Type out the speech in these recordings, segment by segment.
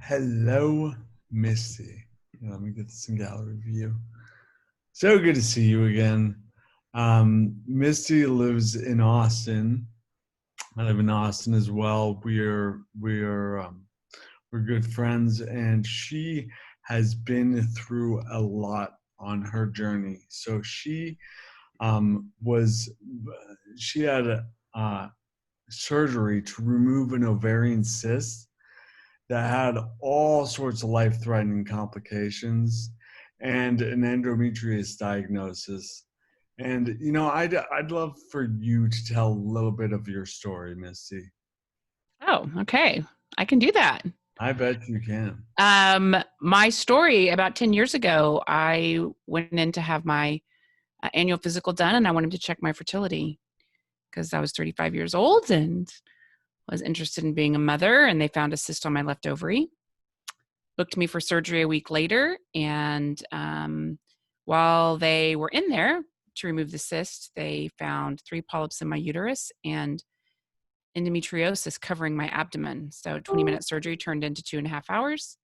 Hello, Misty. Let me get this in gallery view. So good to see you again. Misty lives in Austin. I live in Austin as well. We're good friends, and she has been through a lot on her journey. So was she had a surgery to remove an ovarian cyst that had all sorts of life-threatening complications and an endometriosis diagnosis. And I'd love for you to tell a little bit of your story, Misty. Oh, okay. I can do that. I bet you can. My story about 10 years ago, I went in to have my annual physical done, and I wanted to check my fertility because I was 35 years old and was interested in being a mother, and they found a cyst on my left ovary. Booked me for surgery a week later, and while they were in there to remove the cyst, they found 3 polyps in my uterus and endometriosis covering my abdomen. So 20-minute surgery turned into 2.5 hours.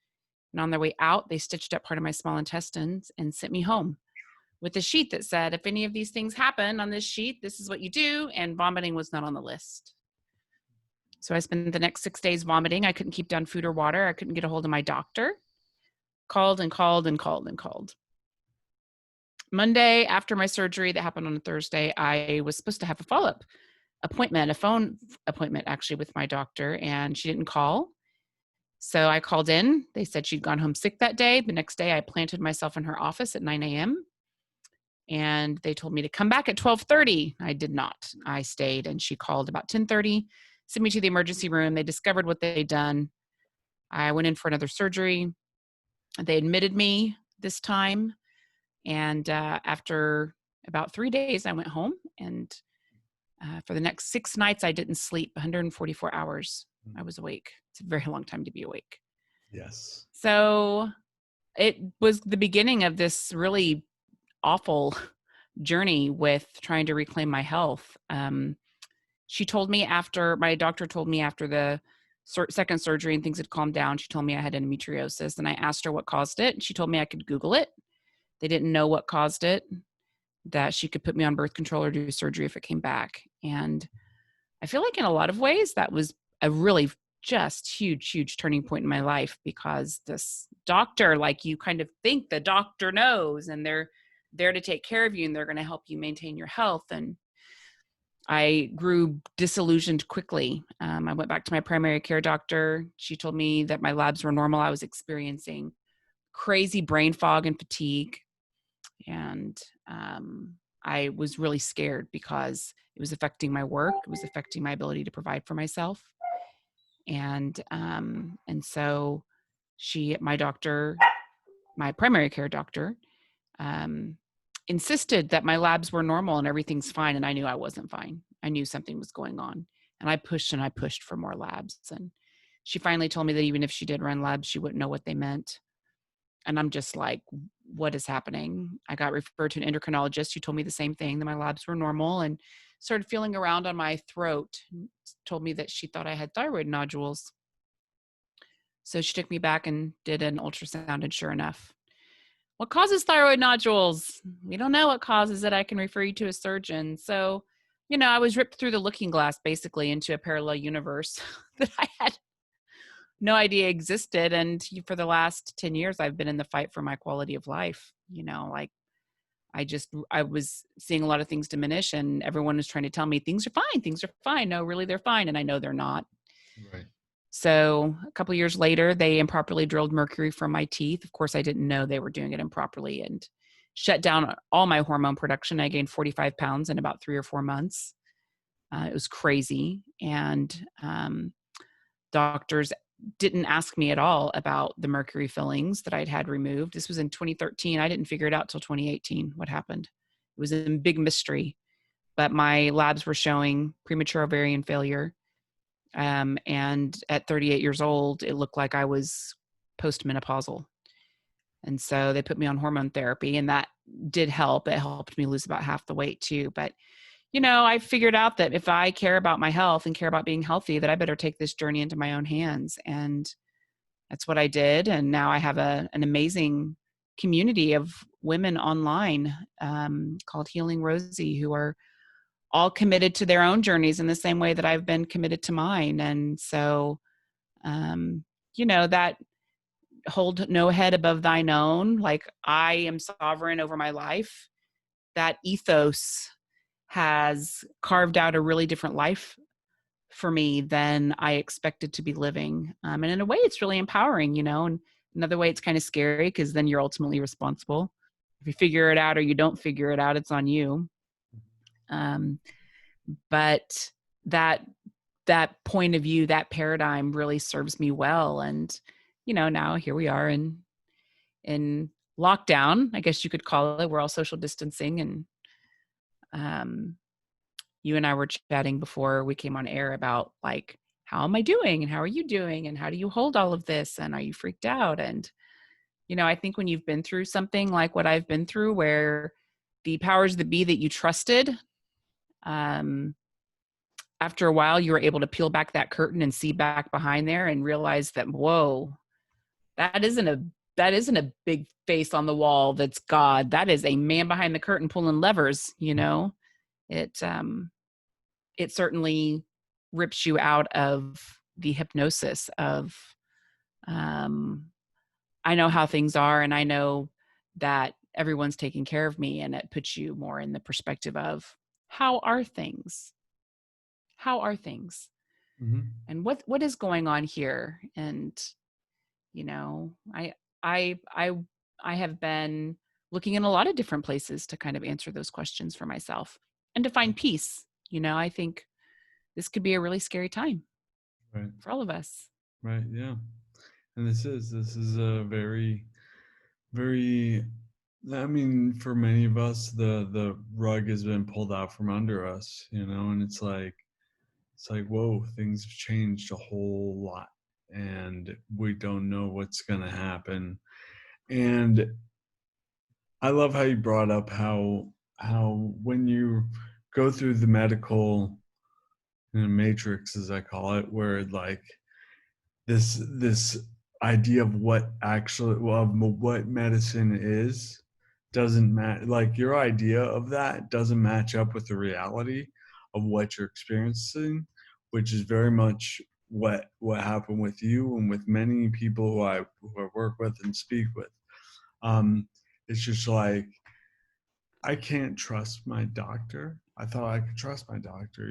And on their way out, they stitched up part of my small intestines and sent me home with a sheet that said, if any of these things happen on this sheet, this is what you do. And vomiting was not on the list. So I spent the next 6 days vomiting. I couldn't keep down food or water. I couldn't get a hold of my doctor. Called and called and called and called. Monday, after my surgery that happened on a Thursday, I was supposed to have a follow-up appointment, a phone appointment actually with my doctor, and she didn't call. So I called in. They said she'd gone home sick that day. The next day I planted myself in her office at 9 a.m. and they told me to come back at 12:30. I did not. I stayed, and she called about 10:30, sent me to the emergency room. They discovered what they'd done. I went in for another surgery. They admitted me this time. And after about 3 days, I went home, and for the next 6 nights, I didn't sleep. 144 hours I was awake. It's a very long time to be awake. Yes. So it was the beginning of this really awful journey with trying to reclaim my health. She told me my doctor told me after the second surgery and things had calmed down, she told me I had endometriosis, and I asked her what caused it. She told me I could Google it. They didn't know what caused it, that she could put me on birth control or do surgery if it came back. And I feel like in a lot of ways that was a really just huge turning point in my life, because this doctor, like, you kind of think the doctor knows and they're there to take care of you and they're going to help you maintain your health. And I grew disillusioned quickly. I went back to my primary care doctor. She told me that my labs were normal. I was experiencing crazy brain fog and fatigue. And I was really scared because it was affecting my work. It was affecting my ability to provide for myself. And so my primary care doctor, insisted that my labs were normal and everything's fine. And I knew I wasn't fine. I knew something was going on. And I pushed for more labs. And she finally told me that even if she did run labs, she wouldn't know what they meant. And I'm just like, what is happening? I got referred to an endocrinologist who told me the same thing, that my labs were normal, and started feeling around on my throat. Told me that she thought I had thyroid nodules. So she took me back and did an ultrasound, and sure enough, what causes thyroid nodules? We don't know what causes it. I can refer you to a surgeon. So, I was ripped through the looking glass basically into a parallel universe that I had no idea existed. And for the last 10 years, I've been in the fight for my quality of life. I was seeing a lot of things diminish, and everyone was trying to tell me things are fine. No, really, they're fine. And I know they're not. Right. So a couple of years later, they improperly drilled mercury from my teeth. Of course, I didn't know they were doing it improperly, and shut down all my hormone production. I gained 45 pounds in about 3 or 4 months. It was crazy. And doctors didn't ask me at all about the mercury fillings that I'd had removed. This was in 2013. I didn't figure it out till 2018, what happened. It was a big mystery, but my labs were showing premature ovarian failure. And at 38 years old, it looked like I was postmenopausal. And so they put me on hormone therapy, and that did help. It helped me lose about half the weight too. But, I figured out that if I care about my health and care about being healthy, that I better take this journey into my own hands. And that's what I did. And now I have an amazing community of women online called Healing Rosie, who are all committed to their own journeys in the same way that I've been committed to mine. And so, that hold no head above thine own, like I am sovereign over my life, that ethos has carved out a really different life for me than I expected to be living. And in a way, it's really empowering, and another way it's kind of scary because then you're ultimately responsible. If you figure it out or you don't figure it out, it's on you. But that point of view, that paradigm really serves me well. And, now here we are in lockdown, I guess you could call it. We're all social distancing. And you and I were chatting before we came on air about like, how am I doing? And how are you doing? And how do you hold all of this? And are you freaked out? And, I think when you've been through something like what I've been through, where the powers that be that you trusted, after a while, you were able to peel back that curtain and see back behind there and realize that, whoa, that isn't a big face on the wall that's God. That is a man behind the curtain pulling levers. It certainly rips you out of the hypnosis of, I know how things are, and I know that everyone's taking care of me, and it puts you more in the perspective of how are things? How are things? Mm-hmm. And what is going on here? And I I I I have been looking in a lot of different places to kind of answer those questions for myself and to find peace. I think this could be a really scary time Right. for all of us. Right. Yeah. And this is a very, very, I mean, for many of us, the rug has been pulled out from under us, and it's like, whoa, things have changed a whole lot, and we don't know what's gonna happen. And I love how you brought up how when you go through the medical matrix, as I call it, where like this idea of what actually of what medicine is doesn't match, like your idea of that doesn't match up with the reality of what you're experiencing, which is very much what happened with you and with many people who I work with and speak with. It's just like, I can't trust my doctor. I thought I could trust my doctor,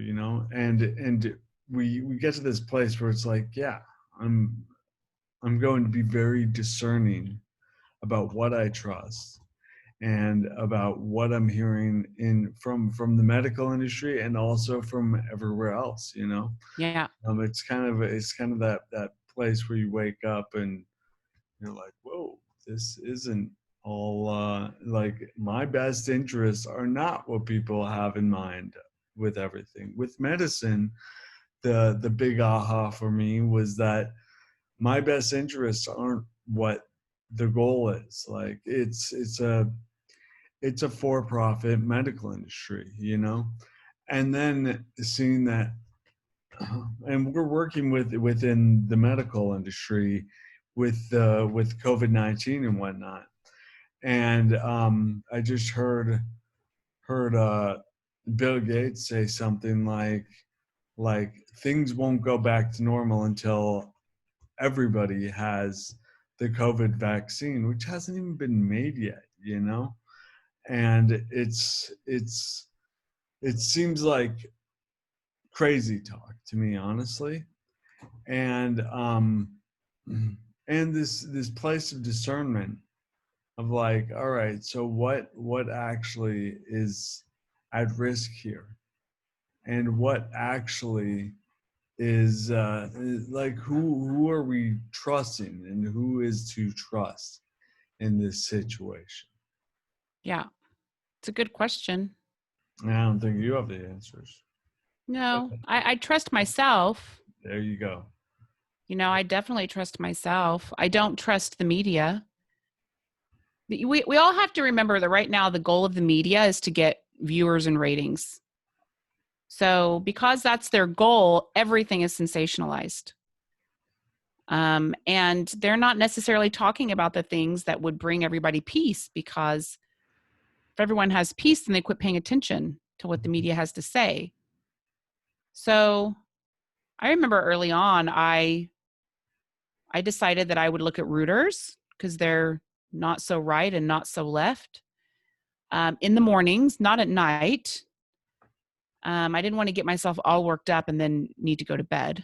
and we get to this place where it's like, yeah, I'm going to be very discerning about what I trust and about what I'm hearing from the medical industry and also from everywhere else. Yeah. It's kind of that place where you wake up and you're like, whoa, this isn't all like my best interests are not what people have in mind with everything. With medicine, the big aha for me was that my best interests aren't what the goal is. Like it's a for-profit medical industry. And then seeing that, and we're working within the medical industry with COVID-19 and whatnot. And I just heard Bill Gates say something like things won't go back to normal until everybody has the COVID vaccine, which hasn't even been made yet. And it seems like crazy talk to me, honestly. And and this place of discernment of like, all right, so what actually is at risk here, and what actually is like, who are we trusting and who is to trust in this situation? Yeah. It's a good question. And I don't think you have the answers. No, I trust myself. There you go. I definitely trust myself. I don't trust the media. We all have to remember that right now the goal of the media is to get viewers and ratings. So because that's their goal, everything is sensationalized. And they're not necessarily talking about the things that would bring everybody peace, because if everyone has peace, then they quit paying attention to what the media has to say. So I remember early on, I decided that I would look at rooters because they're not so right and not so left, in the mornings, not at night. I didn't want to get myself all worked up and then need to go to bed.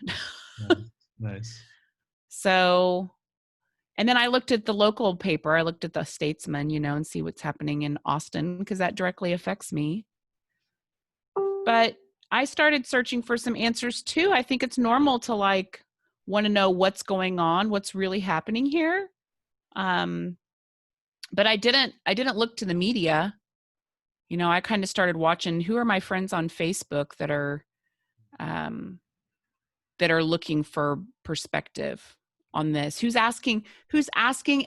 Nice. Nice. So, and then I looked at the local paper. I looked at the Statesman, and see what's happening in Austin, because that directly affects me. But I started searching for some answers too. I think it's normal to want to know what's going on, what's really happening here. But I didn't look to the media. I kind of started watching who are my friends on Facebook that are looking for perspective on this. Who's asking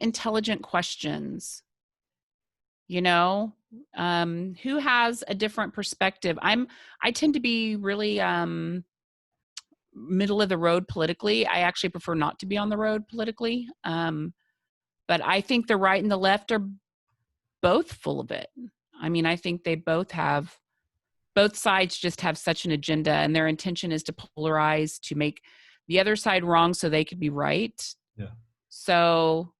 intelligent questions? Who has a different perspective? I tend to be really middle of the road politically. I actually prefer not to be on the road politically. But I think the right and the left are both full of it. I mean, I think they both sides just have such an agenda, and their intention is to polarize, to make the other side wrong so they could be right. Yeah. So,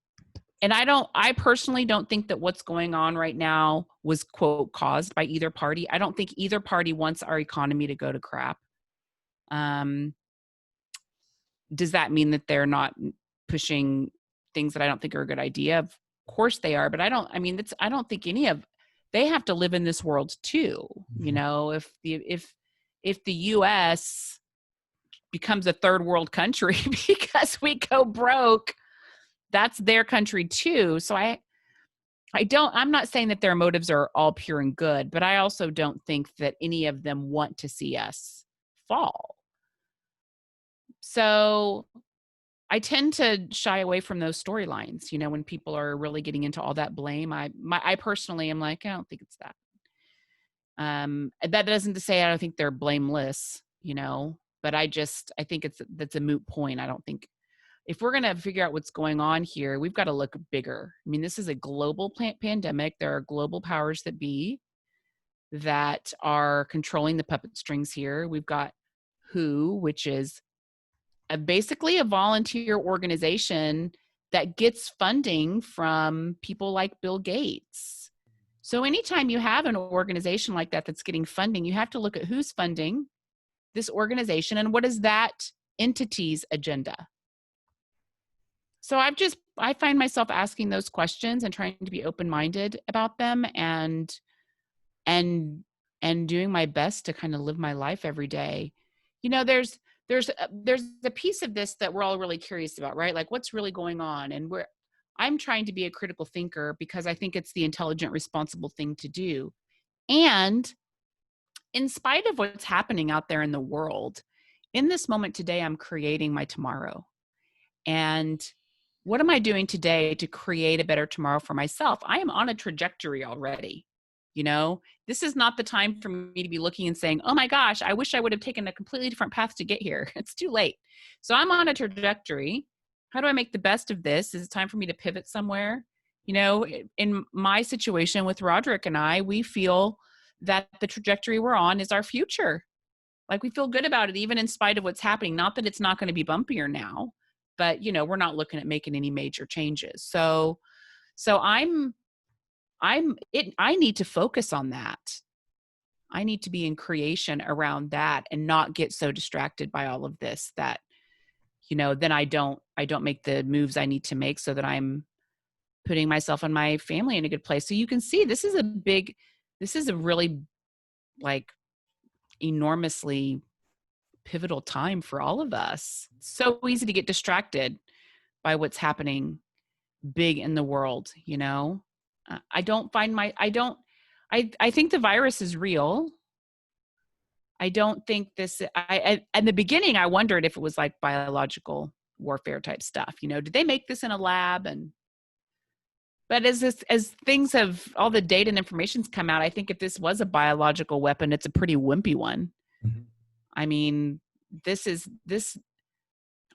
and I personally don't think that what's going on right now was, quote, caused by either party. I don't think either party wants our economy to go to crap. Does that mean that they're not pushing things that I don't think are a good idea? Of course they are, but I don't think they have to live in this world too. If the US becomes a third world country because we go broke, that's their country too. So I'm not saying that their motives are all pure and good, but I also don't think that any of them want to see us fall. So I tend to shy away from those storylines, when people are really getting into all that blame. I personally am like, I don't think it's that. That doesn't to say I don't think they're blameless, but I think that's a moot point. I don't think, if we're going to figure out what's going on here, we've got to look bigger. I mean, this is a global pandemic. There are global powers that be that are controlling the puppet strings here. We've got WHO, which is basically a volunteer organization that gets funding from people like Bill Gates. So anytime you have an organization like that that's getting funding, you have to look at who's funding this organization and what is that entity's agenda. So I find myself asking those questions and trying to be open-minded about them, and doing my best to kind of live my life every day. There's a piece of this that we're all really curious about, right? Like, what's really going on? And I'm trying to be a critical thinker because I think it's the intelligent, responsible thing to do. And in spite of what's happening out there in the world, in this moment today, I'm creating my tomorrow. And what am I doing today to create a better tomorrow for myself? I am on a trajectory already. This is not the time for me to be looking and saying, oh my gosh, I wish I would have taken a completely different path to get here. It's too late. So I'm on a trajectory. How do I make the best of this? Is it time for me to pivot somewhere? In my situation with Roderick and I, we feel that the trajectory we're on is our future. Like, we feel good about it, even in spite of what's happening. Not that it's not going to be bumpier now, but we're not looking at making any major changes. So I need to focus on that. I need to be in creation around that and not get so distracted by all of this that, then I don't make the moves I need to make so that I'm putting myself and my family in a good place. So you can see this is a really enormously pivotal time for all of us. It's so easy to get distracted by what's happening big in the world. I think the virus is real. I don't think in the beginning, I wondered if it was like biological warfare type stuff. Did they make this in a lab? But as things have, all the data and information's come out, I think if this was a biological weapon, it's a pretty wimpy one. Mm-hmm. I mean,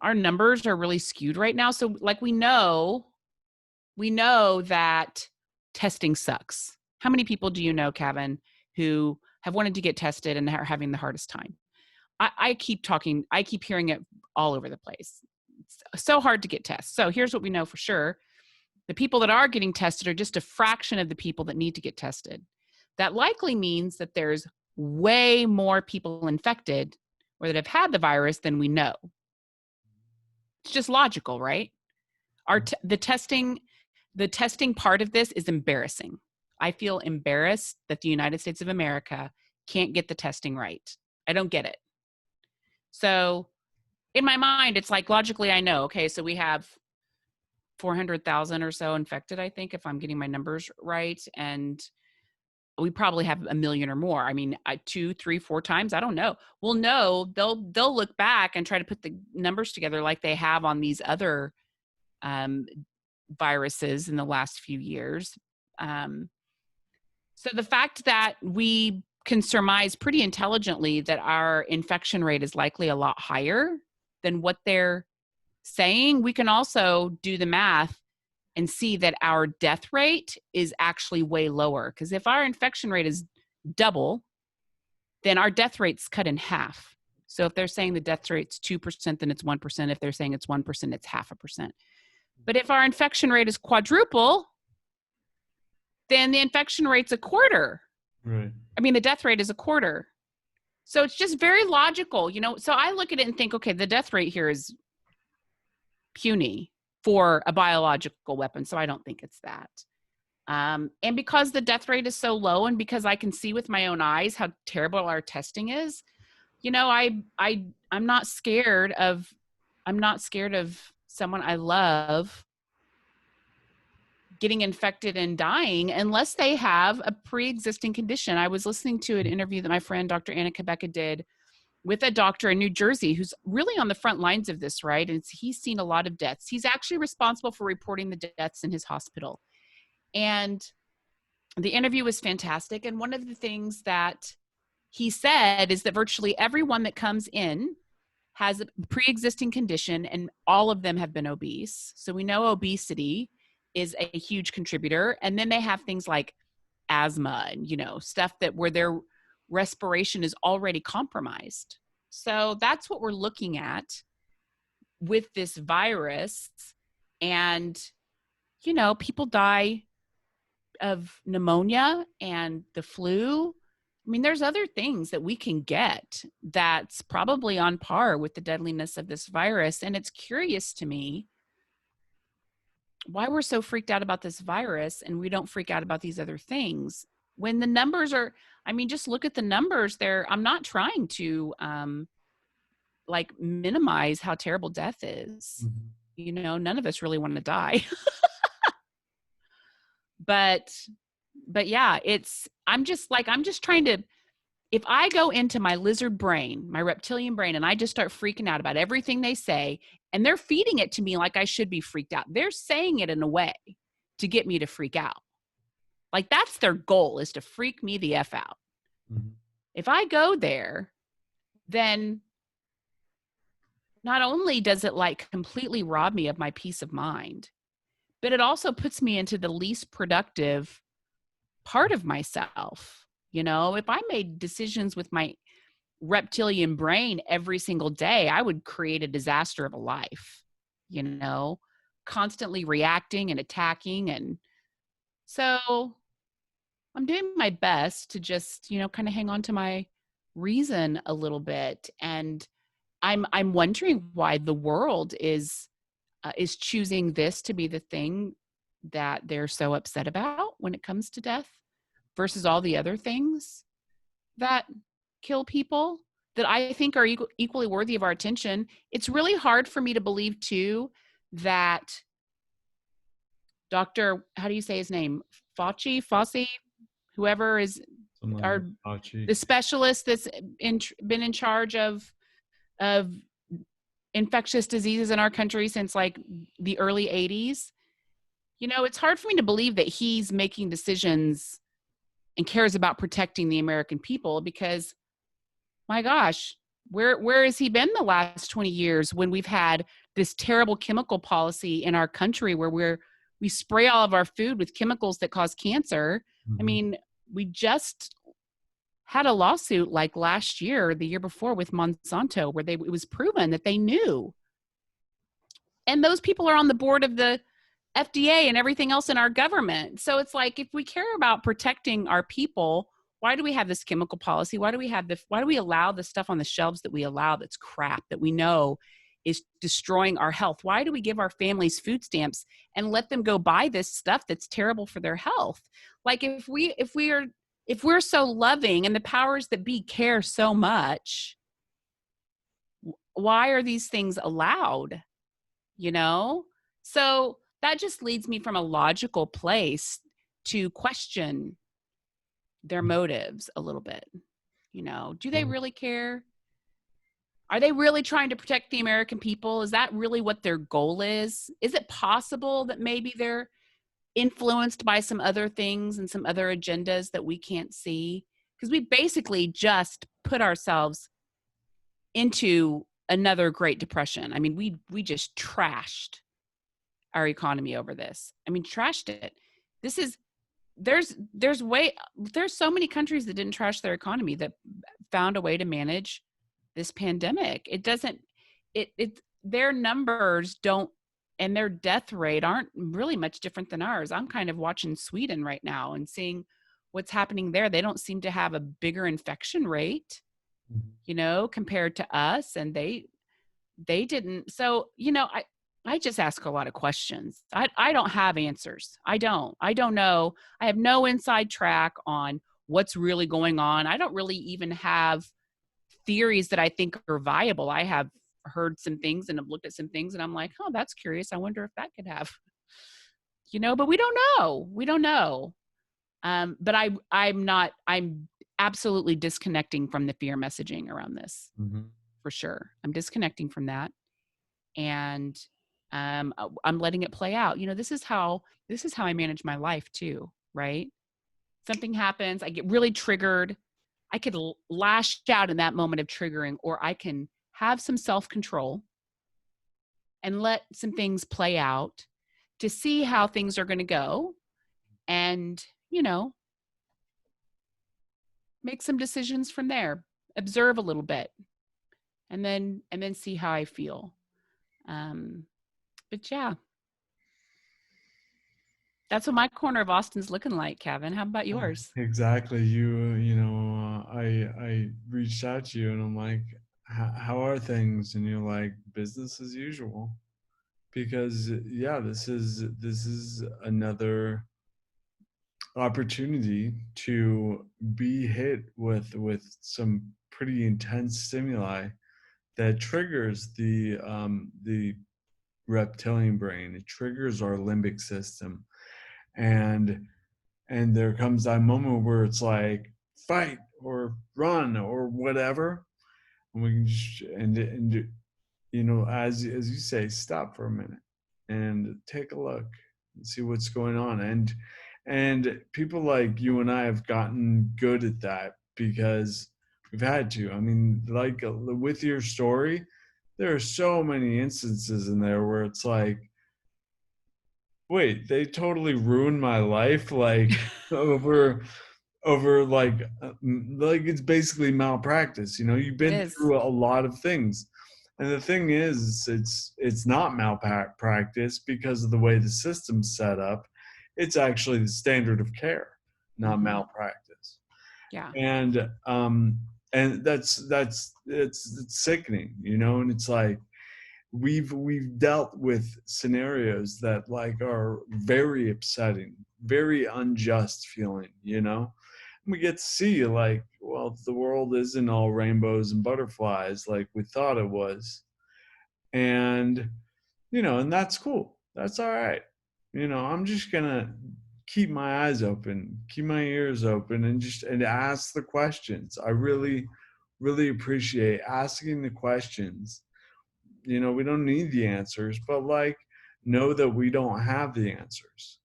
our numbers are really skewed right now. So like we know that testing sucks. How many people do you know, Kevin, who have wanted to get tested and are having the hardest time? I keep hearing it all over the place. It's so hard to get tests. So here's what we know for sure. The people that are getting tested are just a fraction of the people that need to get tested. That likely means that there's way more people infected or that have had the virus than we know. It's just logical, right? The testing part of this is embarrassing. I feel embarrassed that the United States of America can't get the testing right. I don't get it. So in my mind, it's like logically I know, okay, so we have 400,000 or so infected, I think, if I'm getting my numbers right. And we probably have 1 million or more. I mean, 2, 3, 4 times. I don't know. We'll know. They'll look back and try to put the numbers together like they have on these other viruses in the last few years. So the fact that we can surmise pretty intelligently that our infection rate is likely a lot higher than what they're saying, we can also do the math and see that our death rate is actually way lower. Because if our infection rate is double, then our death rate's cut in half. So if they're saying the death rate's 2%, then it's 1%. If they're saying it's 1%, it's 0.5%. But if our infection rate is quadruple, then the infection rate's a quarter. Right. I mean, the death rate is a quarter. So it's just very logical, you know? So I look at it and think, okay, the death rate here is puny for a biological weapon. So I don't think it's that. And because the death rate is so low and because I can see with my own eyes how terrible our testing is, you know, I'm not scared of someone I love getting infected and dying unless they have a pre-existing condition. I was listening to an interview that my friend Dr. Anna Quebeca did with a doctor in New Jersey who's really on the front lines of this, right? And he's seen a lot of deaths. He's actually responsible for reporting the deaths in his hospital. And the interview was fantastic. And one of the things that he said is that virtually everyone that comes in has a pre-existing condition and all of them have been obese. So we know obesity is a huge contributor. And then they have things like asthma and, you know, stuff that where their respiration is already compromised. So that's what we're looking at with this virus. And, you know, people die of pneumonia and the flu. I mean, there's other things that we can get that's probably on par with the deadliness of this virus. And it's curious to me why we're so freaked out about this virus and we don't freak out about these other things when the numbers are, I mean, just look at the numbers there. I'm not trying to like minimize how terrible death is. Mm-hmm. You know, none of us really want to die. But yeah, I'm just trying to, if I go into my lizard brain, my reptilian brain, and I just start freaking out about everything they say, and they're feeding it to me like I should be freaked out. They're saying it in a way to get me to freak out. Like that's their goal, is to freak me the F out. Mm-hmm. If I go there, then not only does it like completely rob me of my peace of mind, but it also puts me into the least productive part of myself. You know, if I made decisions with my reptilian brain every single day, I would create a disaster of a life, you know, constantly reacting and attacking. And so I'm doing my best to just, you know, kind of hang on to my reason a little bit. And I'm wondering why the world is choosing this to be the thing that they're so upset about when it comes to death versus all the other things that kill people that I think are equally worthy of our attention. It's really hard for me to believe too that Dr. how do you say his name? Fauci, whoever is the specialist that's been in charge of infectious diseases in our country since like the early 80s. You know, it's hard for me to believe that he's making decisions and cares about protecting the American people because, my gosh, Where has he been the last 20 years when we've had this terrible chemical policy in our country where we spray all of our food with chemicals that cause cancer? I Mhm. mean, we just had a lawsuit like last year, the year before with Monsanto, where it was proven that they knew. And those people are on the board of the FDA and everything else in our government. So it's like, if we care about protecting our people, why do we have this chemical policy? Why do we allow the stuff on the shelves that we allow that's crap that we know is destroying our health? Why do we give our families food stamps and let them go buy this stuff that's terrible for their health? Like, if we're so loving and the powers that be care so much, why are these things allowed? You know? So that just leads me from a logical place to question their motives a little bit. Do they really care? Are they really trying to protect the American people? Is that really what their goal is? Is it possible that maybe they're influenced by some other things and some other agendas that we can't see? Because we basically just put ourselves into another Great Depression. I mean, we just trashed our economy over this. I mean, trashed it. This is there's so many countries that didn't trash their economy that found a way to manage this pandemic. It doesn't it their numbers don't, and their death rate aren't really much different than ours. I'm kind of watching Sweden right now and seeing what's happening there. They don't seem to have a bigger infection rate, compared to us, and they didn't. So, I just ask a lot of questions. I don't have answers. I don't know. I have no inside track on what's really going on. I don't really even have theories that I think are viable. I have heard some things and have looked at some things and I'm like, oh, that's curious. I wonder if that could have, but we don't know. We don't know. But I'm absolutely disconnecting from the fear messaging around this, Mhm. for sure. I'm disconnecting from that. And I'm letting it play out. This is how I manage my life too, right? Something happens, I get really triggered. I could lash out in that moment of triggering, or I can have some self-control and let some things play out to see how things are going to go, and make some decisions from there. Observe a little bit, and then see how I feel. Um, but yeah, that's what my corner of Austin's looking like, Kevin. How about yours? Exactly. I reached out to you and I'm like, how are things? And you're like, business as usual. Because yeah, this is another opportunity to be hit with some pretty intense stimuli that triggers the reptilian brain. It triggers our limbic system, and there comes that moment where it's like fight or run or whatever, and we can just, and as you say, stop for a minute and take a look and see what's going on. And people like you and I have gotten good at that because we've had to. I mean, like with your story, there are so many instances in there where it's like, wait, they totally ruined my life, like over like it's basically malpractice. You've It been is. through a lot of things, and the thing is, it's not malpractice because of the way the system's set up. It's actually the standard of care, not Mm-hmm. malpractice. Yeah. And it's sickening, and it's like we've dealt with scenarios that like are very upsetting, very unjust feeling, we get to see like, well, the world isn't all rainbows and butterflies like we thought it was. And and that's cool, that's all right. I'm just gonna keep my eyes open, keep my ears open, and ask the questions. I really appreciate asking the questions. We don't need the answers, but like, know that we don't have the answers.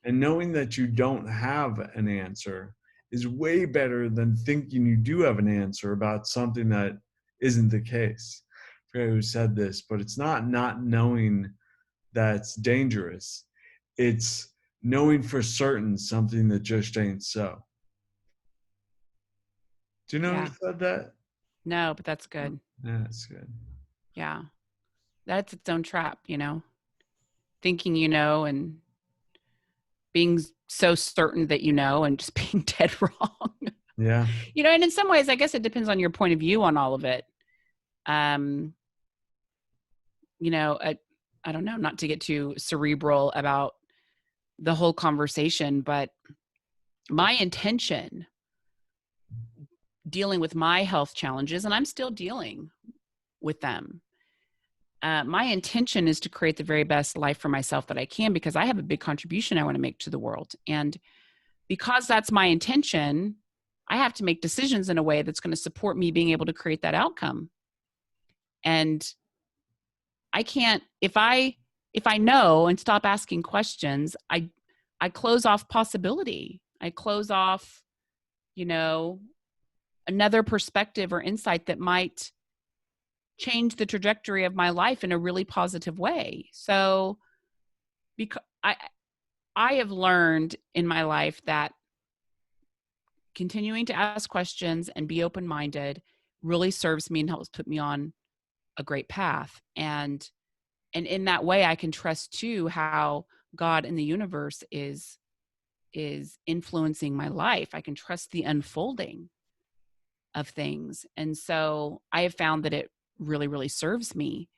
And knowing that you don't have an answer is way better than thinking you do have an answer about something that isn't the case. I forget who said this, but it's not knowing that's dangerous. It's knowing for certain something that just ain't so. Do you know who Yeah. said that? No, but that's good. Yeah, that's good. Yeah. That's its own trap, you know, thinking you know and being so certain that you know and just being dead wrong. Yeah. You know, and in some ways, I guess it depends on your point of view on all of it. Um, you know, I don't know, not to get too cerebral about the whole conversation, but my intention dealing with my health challenges, and I'm still dealing with them. My intention is to create the very best life for myself that I can, because I have a big contribution I want to make to the world. And because that's my intention, I have to make decisions in a way that's going to support me being able to create that outcome. And I can't, if I know and stop asking questions, I close off possibility. I close off, you know, another perspective or insight that might change the trajectory of my life in a really positive way. So because I have learned in my life that continuing to ask questions and be open-minded really serves me and helps put me on a great path. And in that way, I can trust too how God and the universe is influencing my life. I can trust the unfolding of things. And so I have found that it really, really serves me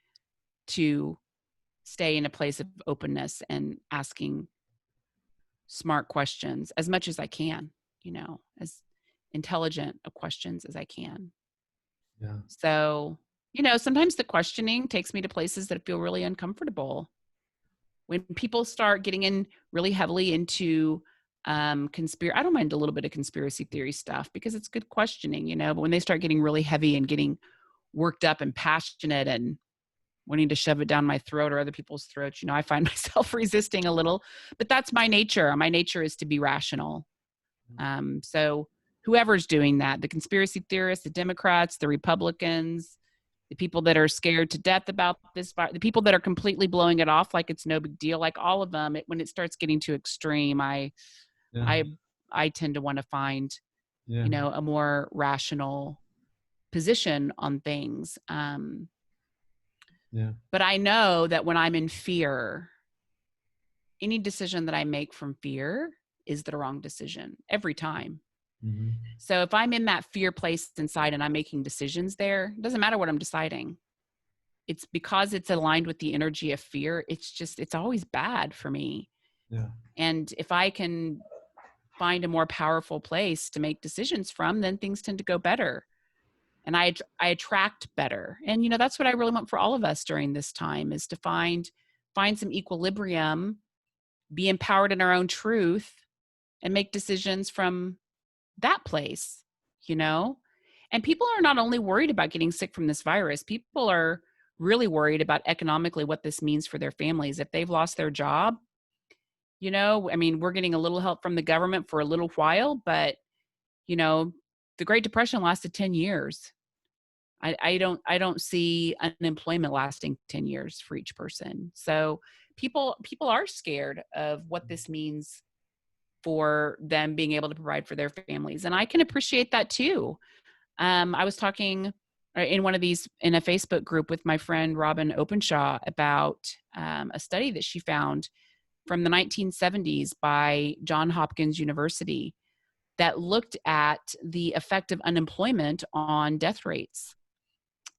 to stay in a place of openness and asking smart questions as much as I can, you know, as intelligent of questions as I can. Yeah. So, you know, sometimes the questioning takes me to places that feel really uncomfortable. When people start getting in really heavily into conspiracy, I don't mind a little bit of conspiracy theory stuff because it's good questioning, you know, but when they start getting really heavy and getting worked up and passionate and wanting to shove it down my throat or other people's throats, you know, I find myself resisting a little, but that's my nature. My nature is to be rational. So whoever's doing that, the conspiracy theorists, the Democrats, the Republicans, the people that are scared to death about this, the people that are completely blowing it off like it's no big deal, like all of them, when it starts getting too extreme, Yeah. I tend to want to find, Yeah. you know, a more rational position on things. Yeah. But I know that when I'm in fear, any decision that I make from fear is the wrong decision every time. Mm-hmm. So if I'm in that fear place inside and I'm making decisions there, it doesn't matter what I'm deciding. It's because it's aligned with the energy of fear. It's always bad for me. Yeah. And if I can find a more powerful place to make decisions from, then things tend to go better. And I attract better. And, you know, that's what I really want for all of us during this time, is to find some equilibrium, be empowered in our own truth, and make decisions from that place, you know? And people are not only worried about getting sick from this virus, people are really worried about economically what this means for their families. If they've lost their job, you know, I mean, we're getting a little help from the government for a little while, but, you know, the Great Depression lasted 10 years. I don't see unemployment lasting 10 years for each person. So people are scared of what this means for them being able to provide for their families. And I can appreciate that too. I was talking in in a Facebook group with my friend Robin Openshaw about a study that she found from the 1970s by Johns Hopkins University that looked at the effect of unemployment on death rates.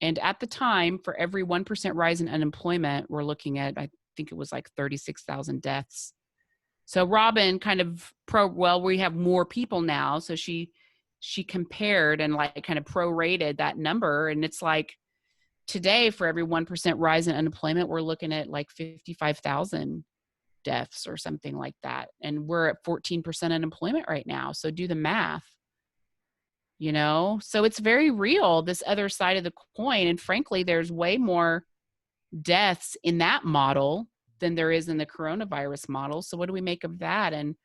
And at the time, for every 1% rise in unemployment, we're looking at, I think it was like 36,000 deaths. So Robin kind of we have more people now. So she compared and like kind of prorated that number. And it's like today, for every 1% rise in unemployment, we're looking at like 55,000 deaths or something like that. And we're at 14% unemployment right now. So do the math, you know? So it's very real, this other side of the coin. And frankly, there's way more deaths in that model than there is in the coronavirus model. So what do we make of that? And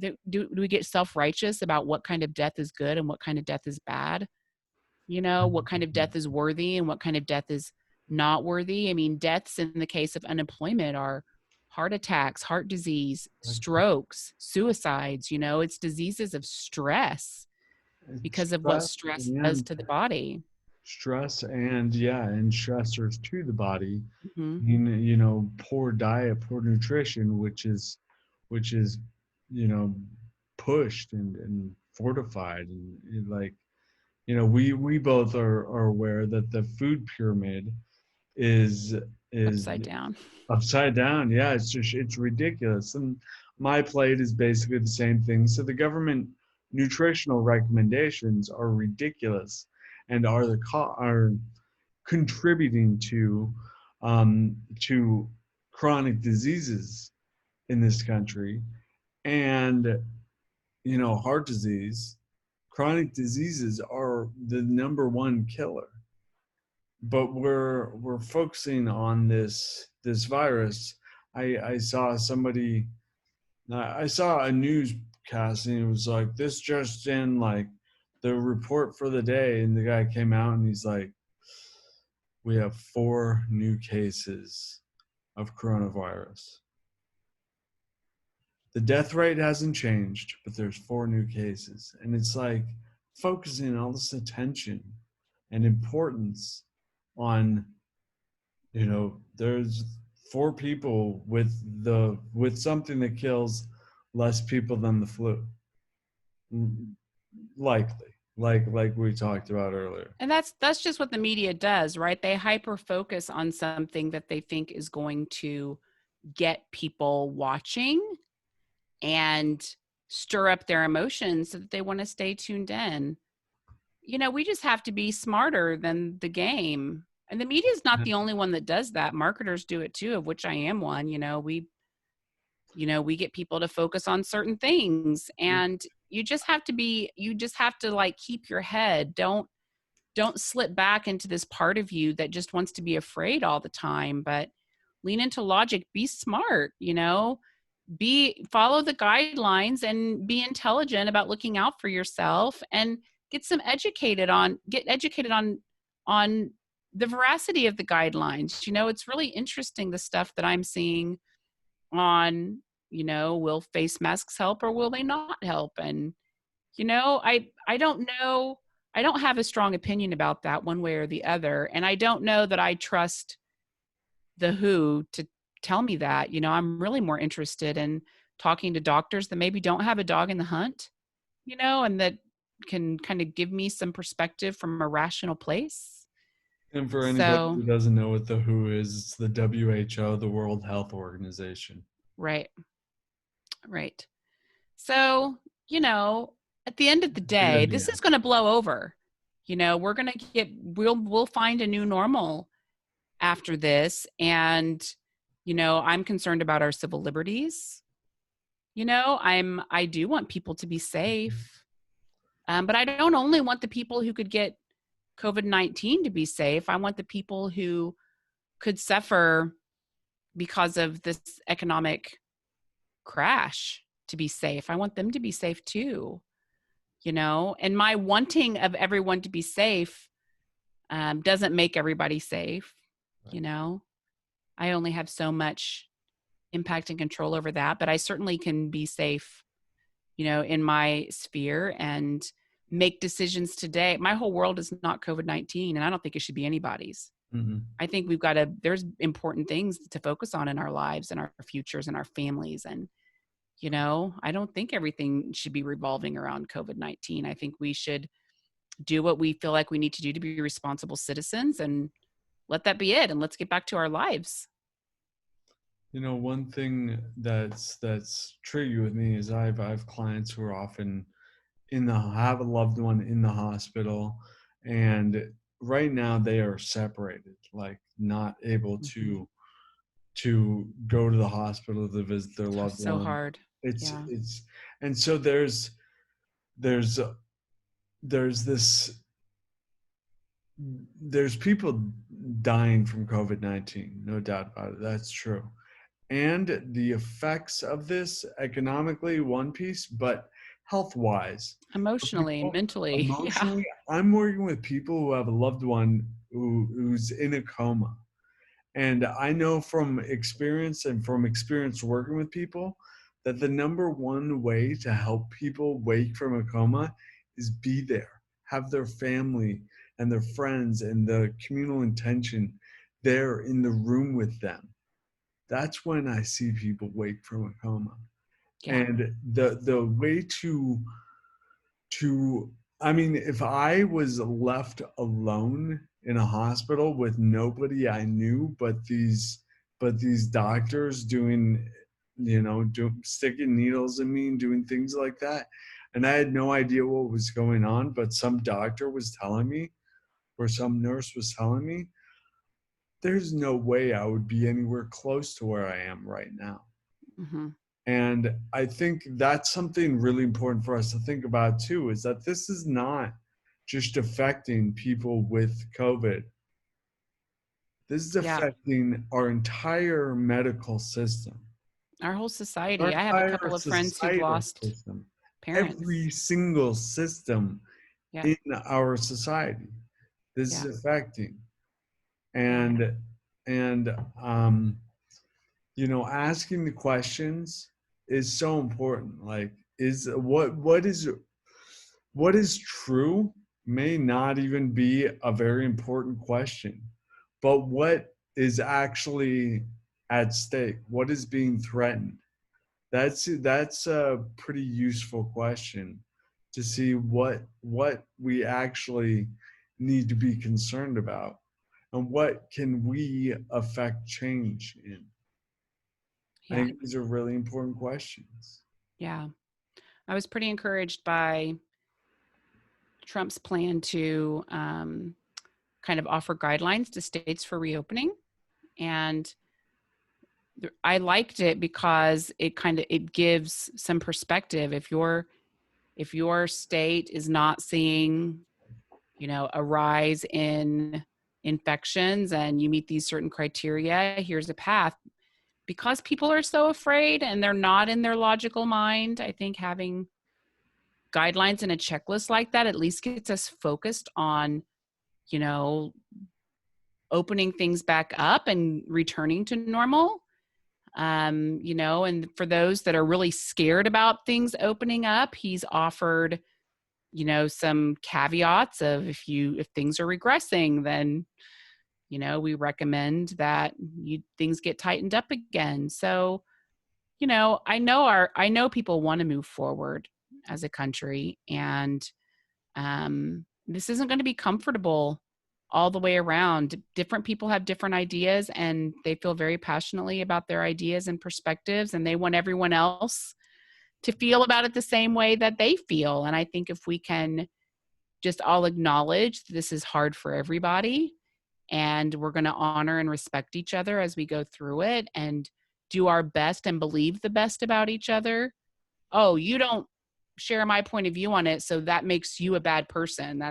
do we get self-righteous about what kind of death is good and what kind of death is bad? You know, what kind of death is worthy and what kind of death is not worthy. I mean, deaths in the case of unemployment are heart attacks, heart disease, strokes, suicides. You know, it's diseases of stress because of what Stress stress does and to the body. and stressors to the body. Hmm. Poor diet, poor nutrition, which is, you know, pushed and fortified, and like, we both are aware that the food pyramid is is Upside down. upside down. Yeah, it's ridiculous. And my plate is basically the same thing. So the government nutritional recommendations are ridiculous and are contributing to chronic diseases in this country. And heart disease, chronic diseases are the number one killer. But we're focusing on this virus. I saw somebody, I saw a newscast, and it was like, this just in, like, the report for the day, and the guy came out and he's like, we have 4 new cases of coronavirus. The death rate hasn't changed, but there's 4 new cases. And it's like, focusing all this attention and importance on, there's 4 people with something that kills less people than the flu. Likely, like we talked about earlier. And that's just what the media does, right? They hyper focus on something that they think is going to get people watching and stir up their emotions so that they want to stay tuned in. You know, we just have to be smarter than the game. And the media is not the only one that does that. Marketers do it too, of which I am one. We get people to focus on certain things, and you just have to like keep your head. Don't slip back into this part of you that just wants to be afraid all the time, but lean into logic, be smart, follow the guidelines and be intelligent about looking out for yourself, and get educated on the veracity of the guidelines. It's really interesting, the stuff that I'm seeing on, will face masks help or will they not help? And I don't know. I don't have a strong opinion about that one way or the other. And I don't know that I trust the WHO to tell me that. I'm really more interested in talking to doctors that maybe don't have a dog in the hunt, and that can kind of give me some perspective from a rational place. And for anybody So, who doesn't know what the WHO is, it's the WHO, the World Health Organization. right, right. So, at the end of the Good day, idea. this is going to blow over. We'll find a new normal after this. And, I'm concerned about our civil liberties. I do want people to be safe. But I don't only want the people who could get COVID-19 to be safe. I want the people who could suffer because of this economic crash to be safe. I want them to be safe too, and my wanting of everyone to be safe doesn't make everybody safe. I only have so much impact and control over that, but I certainly can be safe, in my sphere and make decisions today. My whole world is not COVID-19, and I don't think it should be anybody's. Mm-hmm. I think there's important things to focus on in our lives and our futures and our families. And, I don't think everything should be revolving around COVID-19. I think we should do what we feel like we need to do to be responsible citizens, and let that be it. And let's get back to our lives. One thing that's tricky with me is I've clients who are often have a loved one in the hospital, and right now they are separated, like not able to go to the hospital to visit their Oh, loved so one. hard. It's Yeah. it's and so there's there's this there's people dying from COVID-19, no doubt about it. That's true. And the effects of this economically, one piece, but health wise. Emotionally, mentally. Yeah. Emotionally, I'm working with people who have a loved one who's in a coma. And I know from experience and from experience working with people that the number one way to help people wake from a coma is be there, have their family and their friends and the communal intention there in the room with them. That's when I see people wake from a coma. Yeah. And the way to I mean, if I was left alone in a hospital with nobody I knew but these doctors doing, sticking needles in me and doing things like that, and I had no idea what was going on, but some doctor was telling me or some nurse was telling me, there's no way I would be anywhere close to where I am right now. Hmm. And I think that's something really important for us to think about too, is that this is not just affecting people with COVID. This is Yeah. affecting our entire medical system, Our whole our society. I have a entire couple of friends who've societal lost system, parents. every single system Yeah. in our society. This is Yeah. affecting. Yeah. And and asking the questions is so important. Like, is what is true may not even be a very important question, but what is actually at stake? What is being threatened? That's a pretty useful question to see what we actually need to be concerned about and what can we affect change in. I Yeah. think these are really important questions. Yeah. I was pretty encouraged by Trump's plan to kind of offer guidelines to states for reopening. And I liked it because it gives some perspective. If your state is not seeing, a rise in infections and you meet these certain criteria, here's a path. Because people are so afraid and they're not in their logical mind, I think having guidelines and a checklist like that at least gets us focused on, you know, opening things back up and returning to normal. And for those that are really scared about things opening up, he's offered, some caveats of if things are regressing, then, we recommend that things get tightened up again. So, I know people want to move forward as a country, and this isn't going to be comfortable all the way around. Different people have different ideas, and they feel very passionately about their ideas and perspectives, and they want everyone else to feel about it the same way that they feel. And I think if we can just all acknowledge this is hard for everybody, and we're going to honor and respect each other as we go through it and do our best and believe the best about each other. Oh, you don't share my point of view on it, so that makes you a bad person.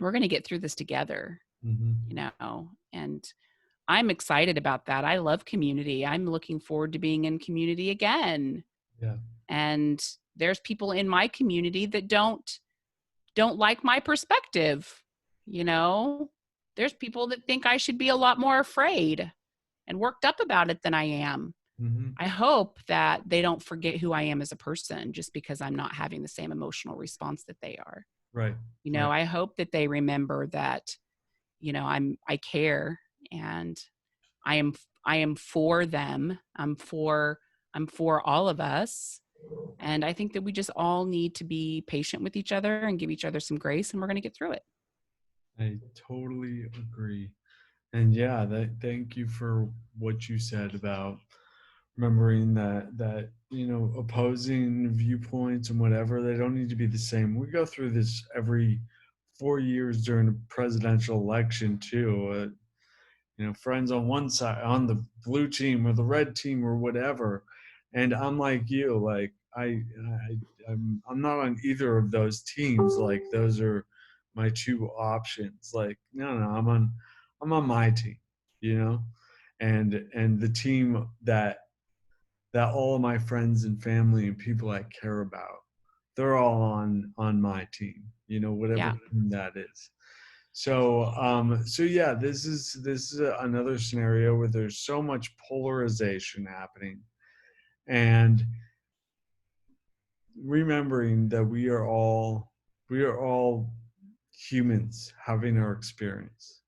We're going to get through this together, Mm-hmm. and I'm excited about that. I love community. I'm looking forward to being in community again. Yeah. And there's people in my community that don't like my perspective. There's people that think I should be a lot more afraid and worked up about it than I am. Mm-hmm. I hope that they don't forget who I am as a person just because I'm not having the same emotional response that they are. Right. Right. I hope that they remember that, I care, and I am for them. I'm for all of us. And I think that we just all need to be patient with each other and give each other some grace, and we're going to get through it. I totally agree. And yeah, thank you for what you said about remembering that opposing viewpoints and whatever, they don't need to be the same. We go through this every 4 years during a presidential election too. Friends on one side, on the blue team or the red team or whatever, and I'm like you, like I'm not on either of those teams. Like, those are my two options. Like, no, I'm on my team, you know, and the team that that all of my friends and family and people I care about, they're all on my team, whatever Yeah. team that is. So yeah, this is another scenario where there's so much polarization happening, and remembering that we are all humans having our experience,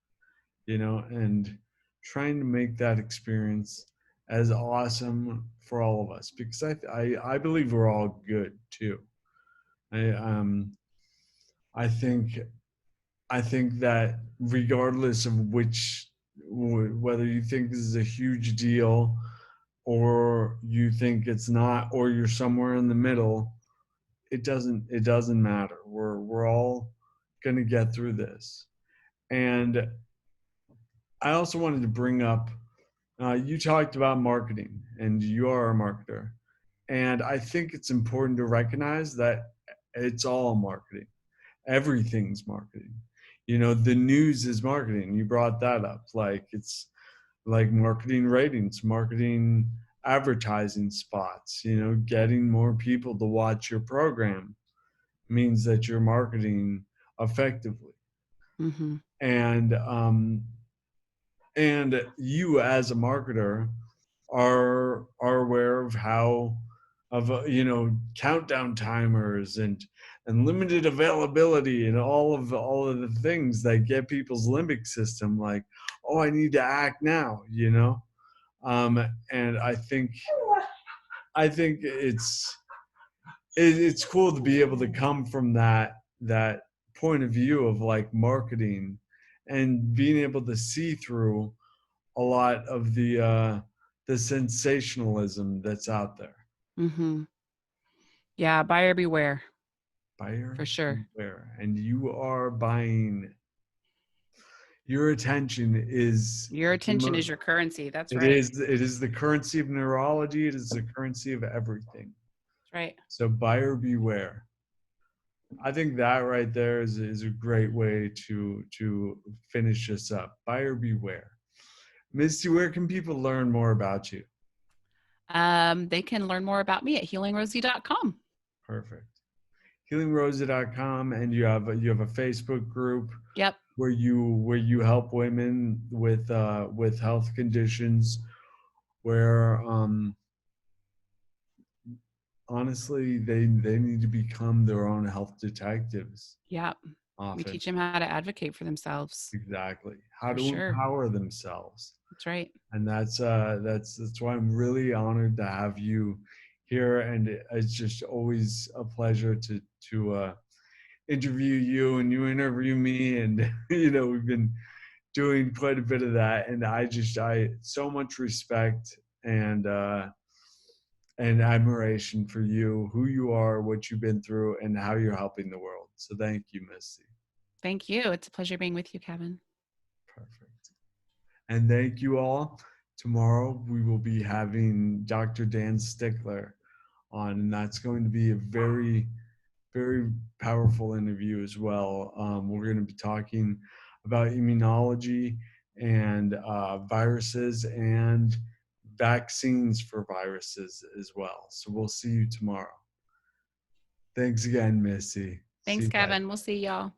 and trying to make that experience as awesome for all of us, because I believe we're all good too. I I think I think that regardless of whether you think this is a huge deal or you think it's not, or you're somewhere in the middle, it doesn't matter. We're all going to get through this. And I also wanted to bring up, you talked about marketing, and you are a marketer. And I think it's important to recognize that it's all marketing. Everything's marketing. The news is marketing. You brought that up. Like, it's like marketing ratings, marketing advertising spots, getting more people to watch your program means that you're marketing effectively. Mm-hmm. And you as a marketer are aware of how of countdown timers and limited availability and all of the things that get people's limbic system like, oh, I need to act now. And I think it's cool to be able to come from that point of view of like marketing and being able to see through a lot of the sensationalism that's out there. Mm-hmm. Yeah, buyer beware for Buyer sure. beware. And you are buying. Your attention is Your the attention mo- is your currency. That's it right. is the currency of neurology. It is the currency of everything. That's right. So buyer beware. I think that right there is a great way to finish this up. Buyer beware. Misty, where can people learn more about you? They can learn more about me at healingrosie.com. Perfect. Healingrosa.com, and you have a Facebook group Yep. where you help women with health conditions where honestly they need to become their own health detectives Yep. We often. teach them how to advocate for themselves. Exactly. How For to sure. empower themselves. That's right. And that's why I'm really honored to have you here, and it's just always a pleasure to interview you and you interview me, and we've been doing quite a bit of that, and I so much respect and admiration for you, who you are, what you've been through, and how you're helping the world. So thank you, Misty. Thank you. It's a pleasure being with you, Kevin. Perfect. And thank you all. Tomorrow we will be having Dr. Dan Stickler on, and that's going to be a very, very powerful interview as well. We're going to be talking about immunology and viruses and vaccines for viruses as well. So we'll see you tomorrow. Thanks again, Missy. See Thanks, you guys. Kevin. We'll see y'all.